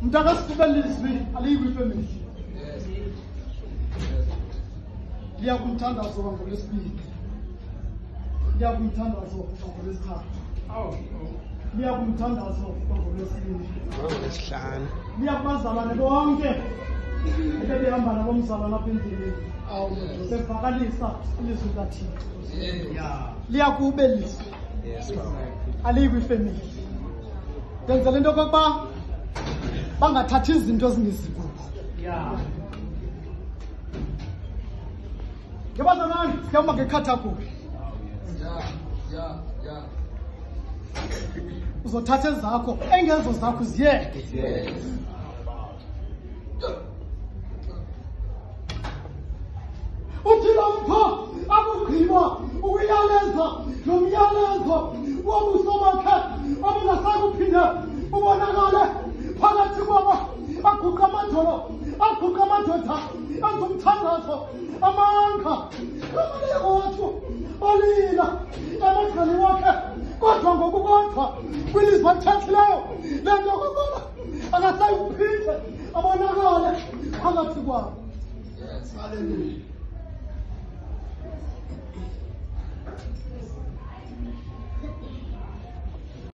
mntakasifubelizwi aliyikwifemeli liyakumthandazo ngolesibili liyakumthandazo ngolesithathu liyakumthandazo ngolesibili ngolesihlanu liyakubazalwane bonke ebebehamba nabomzalwane apha endleleni bevakalisa ilizwi likaThixo liyakubelizwi aliyikwifemeli yenzela into yokokuba bangathathi izinto ezingezikubo ngebazalwane siyahamba ngekhathagori uzothatha ezakho engezo zakho ziyeke uthina mpha akugqiba ukuyaleza nomyalezo wobuso bakhe obungasakuphinda ubonakale phakathi kwabo aguqa amadolo aguqa amadoda azumthandazo amandla amaleko wathu olila emagqani wakhe kodwa ngokukodwa kwilizwi alithethileyo le nto kokona akasayikuphinde abonakale phakathi kwabo. Hallelujah.